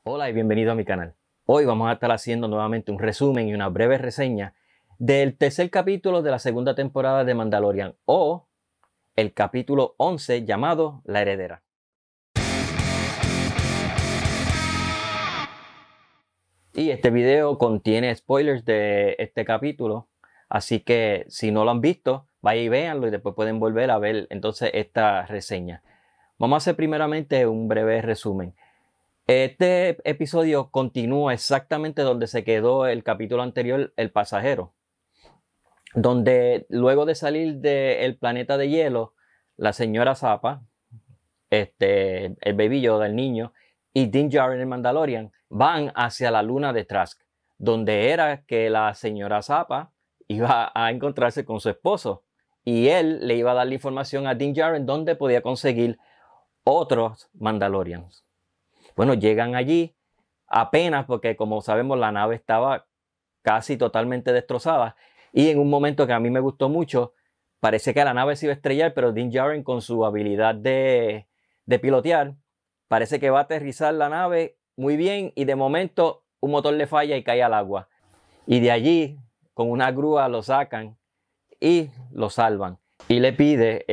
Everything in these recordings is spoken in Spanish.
Hola y bienvenido a mi canal. Hoy vamos a estar haciendo nuevamente un resumen y una breve reseña del tercer capítulo de la segunda temporada de Mandalorian, o el capítulo 11 llamado La Heredera. Y este video contiene spoilers de este capítulo, así que si no lo han visto, vayan y véanlo y después pueden volver a ver entonces esta reseña. Vamos a hacer primeramente un breve resumen. Este episodio continúa exactamente donde se quedó el capítulo anterior, El Pasajero, donde luego de salir del planeta de hielo, la señora Zappa, el Baby Yoda, el niño, y Din Djarin, el Mandalorian, van hacia la luna de Trask, donde era que la señora Zappa iba a encontrarse con su esposo, y él le iba a dar la información a Din Djarin donde podía conseguir otros Mandalorians. Bueno, llegan allí apenas porque, como sabemos, la nave estaba casi totalmente destrozada, y en un momento que a mí me gustó mucho, parece que la nave se iba a estrellar, pero Din Djarin, con su habilidad de pilotear, parece que va a aterrizar la nave muy bien, y de momento un motor le falla y cae al agua, y de allí con una grúa lo sacan y lo salvan, y le pide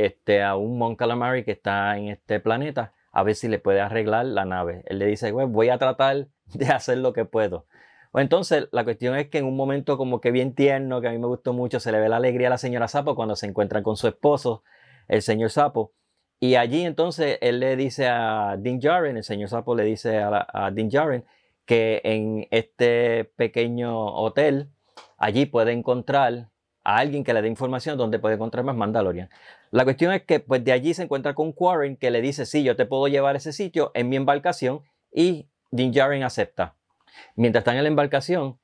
a un Mon Calamari que está en este planeta a ver si le puede arreglar la nave. Él le dice, bueno, voy a tratar de hacer lo que puedo. Pues entonces la cuestión es que en un momento como que bien tierno, que a mí me gustó mucho, se le ve la alegría a la señora Sapo cuando se encuentra con su esposo, el señor Sapo. Y allí entonces él le dice a Din Djarin, el señor Sapo le dice a Din Djarin que en este pequeño hotel allí puede encontrar a alguien que le dé información donde puede encontrar más Mandalorian. La cuestión es que pues de allí se encuentra con Quarren, que le dice, sí, yo te puedo llevar a ese sitio en mi embarcación, y Din Djarin acepta. Mientras están en la embarcación,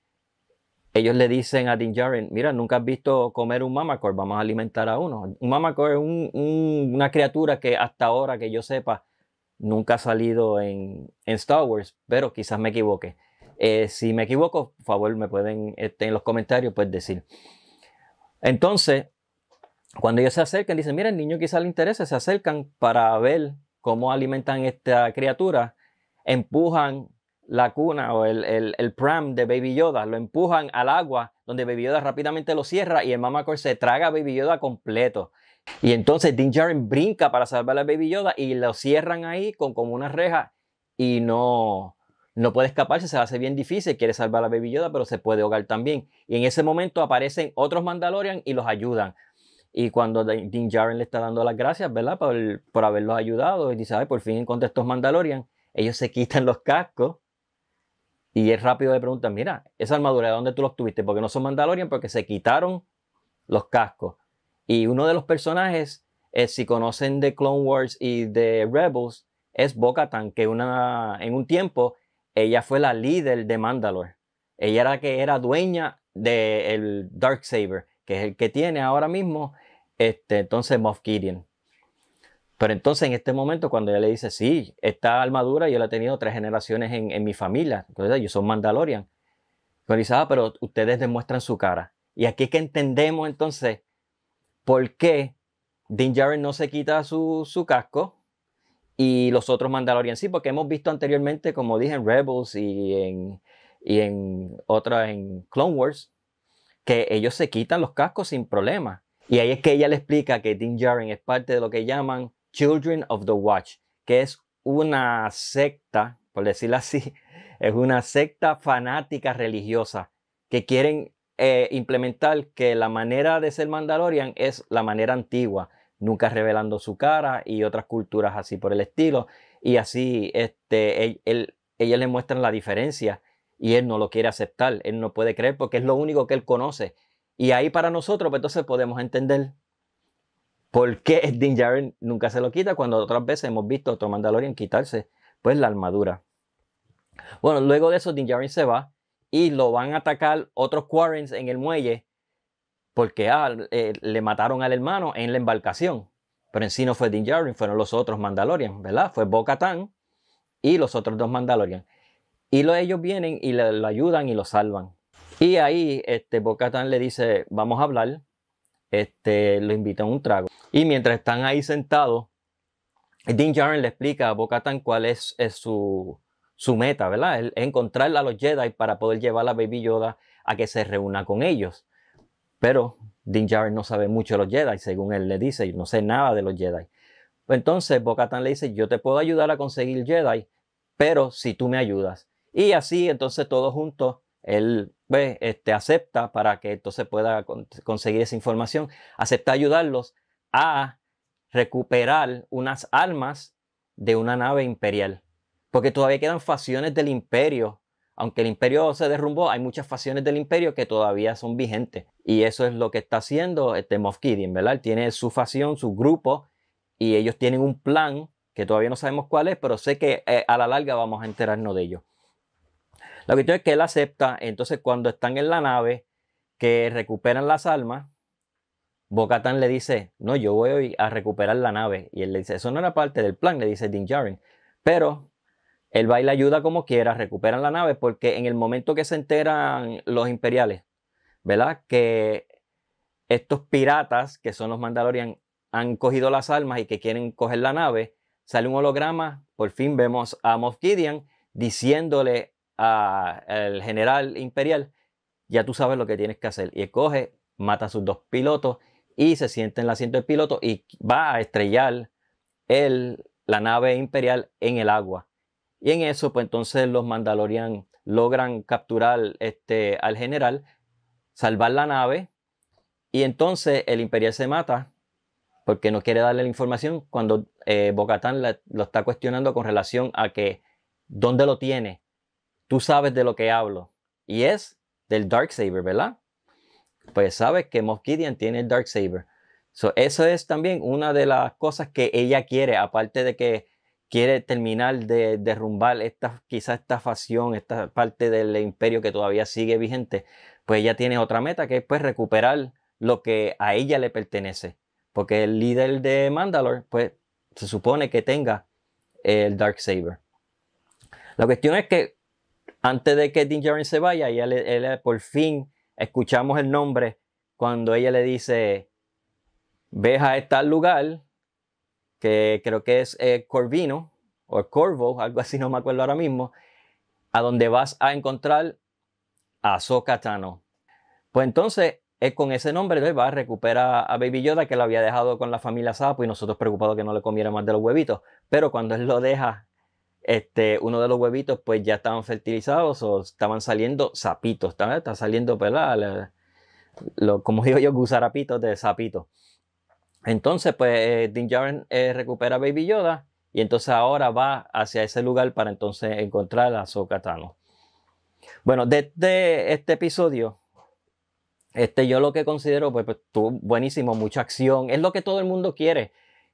ellos le dicen a Din Djarin, mira, nunca has visto comer un Mamacore, vamos a alimentar a uno. Un Mamacore es una criatura que hasta ahora que yo sepa nunca ha salido en Star Wars, pero quizás me equivoque. Si me equivoco, por favor me pueden en los comentarios pues decir. Entonces, cuando ellos se acercan, dicen, mira, el niño quizás le interesa, se acercan para ver cómo alimentan esta criatura, empujan la cuna o el pram de Baby Yoda, lo empujan al agua, donde Baby Yoda rápidamente lo cierra y el Mamacore se traga a Baby Yoda completo. Y entonces Din Djarin brinca para salvar a Baby Yoda y lo cierran ahí con como una reja, y no puede escaparse, se le hace bien difícil, quiere salvar a Baby Yoda, pero se puede ahogar también. Y en ese momento aparecen otros Mandalorian y los ayudan. Y cuando Din Djarin le está dando las gracias, ¿verdad? Por haberlos ayudado, y dice, ay, por fin encontré estos Mandalorian, ellos se quitan los cascos y es rápido le preguntan, mira, esa armadura, ¿de dónde tú los tuviste? Porque no son Mandalorian, porque se quitaron los cascos. Y uno de los personajes, si conocen de Clone Wars y de Rebels, es Bo-Katan, que en un tiempo ella fue la líder de Mandalore. Ella era la que era dueña del Darksaber, que es el que tiene ahora mismo entonces Moff Gideon. Pero entonces en este momento cuando ella le dice, sí, esta armadura yo la he tenido 3 generaciones en mi familia, entonces ellos son Mandalorian. Pero dice, pero ustedes demuestran su cara. Y aquí es que entendemos entonces por qué Din Djarin no se quita su casco y los otros Mandalorian sí, porque hemos visto anteriormente, como dije, en Rebels en Clone Wars, que ellos se quitan los cascos sin problema. Y ahí es que ella le explica que Din Djarin es parte de lo que llaman Children of the Watch, que es una secta, por decirlo así, es una secta fanática religiosa que quieren implementar que la manera de ser Mandalorian es la manera antigua, nunca revelando su cara y otras culturas así por el estilo. Y así ellos le muestran la diferencia y él no lo quiere aceptar, él no puede creer porque es lo único que él conoce. Y ahí para nosotros pues, entonces podemos entender por qué Din Djarin nunca se lo quita, cuando otras veces hemos visto a otro Mandalorian quitarse pues la armadura. Bueno, luego de eso Din Djarin se va y lo van a atacar otros Quarrens en el muelle porque le mataron al hermano en la embarcación. Pero en sí no fue Din Djarin, fueron los otros Mandalorian, ¿verdad? Fue Bo-Katan y los otros 2 Mandalorian. Y ellos vienen y lo ayudan y lo salvan. Y ahí Bo-Katan le dice, vamos a hablar, lo invitan a un trago. Y mientras están ahí sentados, Din Djarin le explica a Bo-Katan cuál es su su meta, ¿verdad? Es encontrar a los Jedi para poder llevar a Baby Yoda a que se reúna con ellos. Pero Din Djarin no sabe mucho de los Jedi, según él le dice, no sé nada de los Jedi. Entonces Bo-Katan le dice, yo te puedo ayudar a conseguir Jedi, pero si tú me ayudas. Y así, entonces todos juntos, él acepta para que entonces pueda conseguir esa información, acepta ayudarlos a recuperar unas almas de una nave imperial. Porque todavía quedan facciones del imperio. Aunque el imperio se derrumbó, hay muchas facciones del imperio que todavía son vigentes. Y eso es lo que está haciendo Moff Gideon, ¿verdad? Él tiene su facción, su grupo, y ellos tienen un plan que todavía no sabemos cuál es, pero sé que a la larga vamos a enterarnos de ello. La cuestión es que él acepta, entonces cuando están en la nave, que recuperan las almas, Bo-Katan le dice, no, yo voy a recuperar la nave. Y él le dice, eso no era parte del plan, le dice Din Djarin. Pero él va y le ayuda como quiera, recuperan la nave, porque en el momento que se enteran los imperiales, ¿verdad? Que estos piratas, que son los Mandalorian, han cogido las almas y que quieren coger la nave, sale un holograma, por fin vemos a Moff Gideon diciéndole al general imperial, ya tú sabes lo que tienes que hacer. Y él coge, mata a sus dos pilotos y se sienta en el asiento del piloto y va a estrellar la nave imperial en el agua. Y en eso, pues entonces los Mandalorian logran capturar al general, salvar la nave, y entonces el imperial se mata porque no quiere darle la información cuando Bo-Katan lo está cuestionando con relación a que ¿dónde lo tiene? Tú sabes de lo que hablo. Y es del Darksaber, ¿verdad? Pues sabes que Moff Gideon tiene el Darksaber. Eso es también una de las cosas que ella quiere, aparte de que quiere terminar de derrumbar quizás esta facción, esta parte del imperio que todavía sigue vigente, pues ella tiene otra meta que es pues recuperar lo que a ella le pertenece. Porque el líder de Mandalore, pues se supone que tenga el Darksaber. La cuestión es que antes de que Din Djarin se vaya, ella por fin escuchamos el nombre cuando ella le dice, ves a este lugar, que creo que es Corvino, o Corvo, algo así, no me acuerdo ahora mismo, a donde vas a encontrar a Ahsoka Tano. Pues entonces, con ese nombre, él va a recuperar a Baby Yoda, que lo había dejado con la familia Sapo, y nosotros preocupados que no le comiera más de los huevitos. Pero cuando él lo deja, uno de los huevitos pues ya estaban fertilizados o estaban saliendo sapitos, está saliendo, ¿verdad? Como digo yo, gusarapitos de sapito. Entonces pues Din Djarin recupera a Baby Yoda y entonces ahora va hacia ese lugar para entonces encontrar a Ahsoka Tano. Bueno, desde este episodio, yo lo que considero pues estuvo buenísimo, mucha acción, es lo que todo el mundo quiere.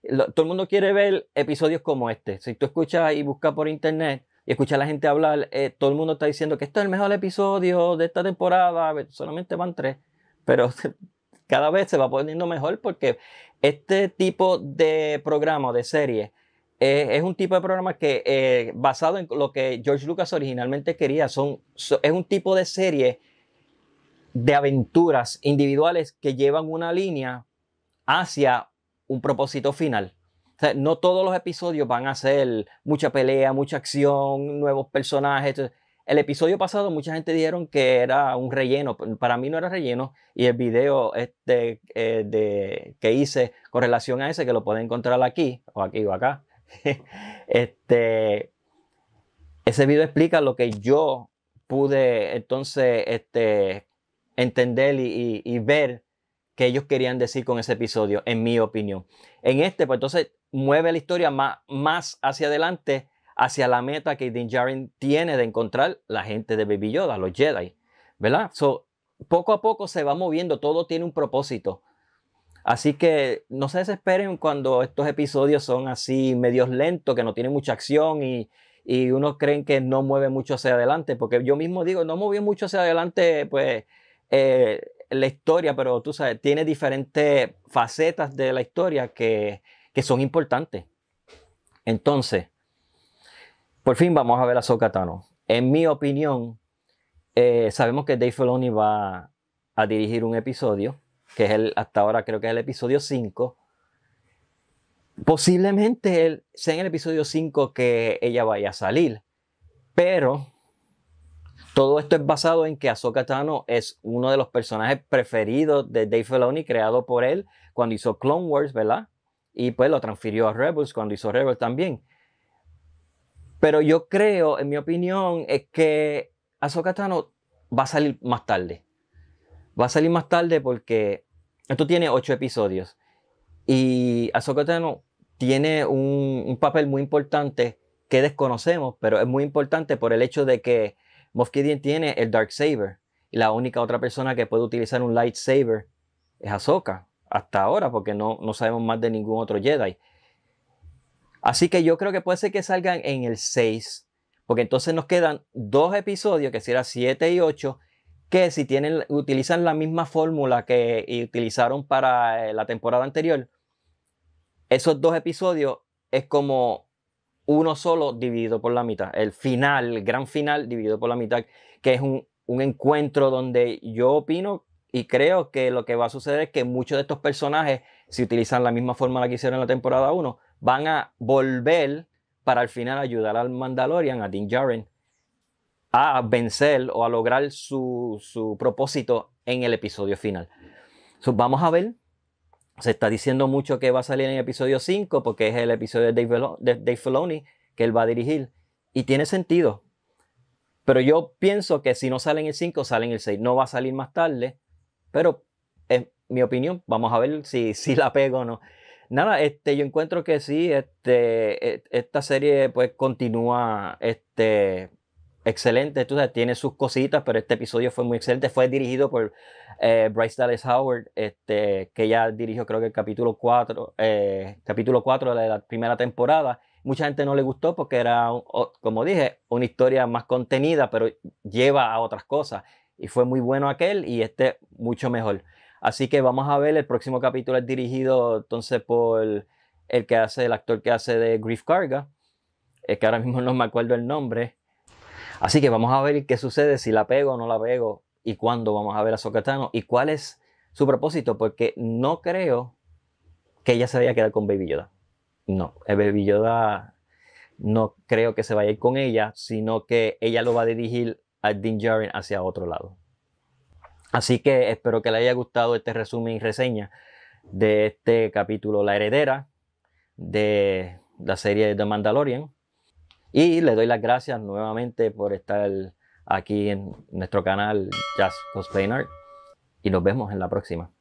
Todo el mundo quiere ver episodios como este. Si tú escuchas y buscas por internet y escuchas a la gente hablar, todo el mundo está diciendo que este es el mejor episodio de esta temporada. Solamente van 3, pero cada vez se va poniendo mejor porque este tipo de programa, de serie, es un tipo de programa que basado en lo que George Lucas originalmente quería. Es un tipo de serie de aventuras individuales que llevan una línea hacia un propósito final. O sea, no todos los episodios van a ser mucha pelea, mucha acción, nuevos personajes. El episodio pasado mucha gente dijeron que era un relleno. Para mí no era relleno. Y el video que hice con relación a ese, que lo pueden encontrar aquí o acá. Ese video explica lo que yo pude entonces entender y ver que ellos querían decir con ese episodio, en mi opinión. Pues entonces mueve la historia más hacia adelante, hacia la meta que Din Djarin tiene de encontrar la gente de Baby Yoda, los Jedi, ¿verdad? Poco a poco se va moviendo, todo tiene un propósito. Así que no se desesperen cuando estos episodios son así medios lentos, que no tienen mucha acción y unos creen que no mueve mucho hacia adelante, porque yo mismo digo, no movió mucho hacia adelante, pues la historia, pero tú sabes, tiene diferentes facetas de la historia que son importantes. Entonces, por fin vamos a ver a Ahsoka Tano. En mi opinión, sabemos que Dave Filoni va a dirigir un episodio, que es hasta ahora creo que es el episodio 5. Posiblemente sea en el episodio 5 que ella vaya a salir. Pero todo esto es basado en que Ahsoka Tano es uno de los personajes preferidos de Dave Filoni, creado por él cuando hizo Clone Wars, ¿verdad? Y pues lo transfirió a Rebels cuando hizo Rebels también. Pero yo creo, en mi opinión, es que Ahsoka Tano va a salir más tarde. Va a salir más tarde porque esto tiene 8 episodios. Y Ahsoka Tano tiene un papel muy importante que desconocemos, pero es muy importante por el hecho de que Moff Gideon tiene el Darksaber. Y la única otra persona que puede utilizar un lightsaber es Ahsoka. Hasta ahora, porque no sabemos más de ningún otro Jedi. Así que yo creo que puede ser que salgan en el 6, porque entonces nos quedan 2 episodios, que serán 7 y 8, que si utilizan la misma fórmula que utilizaron para la temporada anterior, esos 2 episodios es como uno solo dividido por la mitad. El final, el gran final dividido por la mitad, que es un encuentro donde yo opino y creo que lo que va a suceder es que muchos de estos personajes, si utilizan la misma fórmula que hicieron en la temporada 1, van a volver para al final ayudar al Mandalorian, a Din Djarin, a vencer o a lograr su propósito en el episodio final. Vamos a ver. Se está diciendo mucho que va a salir en el episodio 5 porque es el episodio de Dave Filoni que él va a dirigir. Y tiene sentido. Pero yo pienso que si no sale en el 5, sale en el 6. No va a salir más tarde. Pero en mi opinión, vamos a ver si la pego o no. Nada, yo encuentro que sí, esta serie pues continúa excelente. Entonces, tiene sus cositas, pero este episodio fue muy excelente. Fue dirigido por Bryce Dallas Howard, que ya dirigió creo que el capítulo 4 de la primera temporada. Mucha gente no le gustó porque era, como dije, una historia más contenida, pero lleva a otras cosas. Y fue muy bueno aquel y mucho mejor. Así que vamos a ver, el próximo capítulo es dirigido entonces por el actor que hace de Grief Karga, que ahora mismo no me acuerdo el nombre. Así que vamos a ver qué sucede, si la pego o no la pego, y cuándo vamos a ver a Ahsoka Tano y cuál es su propósito, porque no creo que ella se vaya a quedar con Baby Yoda. No, el Baby Yoda no creo que se vaya a ir con ella, sino que ella lo va a dirigir a Din Djarin hacia otro lado. Así que espero que le haya gustado este resumen y reseña de este capítulo La Heredera de la serie de The Mandalorian. Y le doy las gracias nuevamente por estar aquí en nuestro canal Just Cosplay Art. Y nos vemos en la próxima.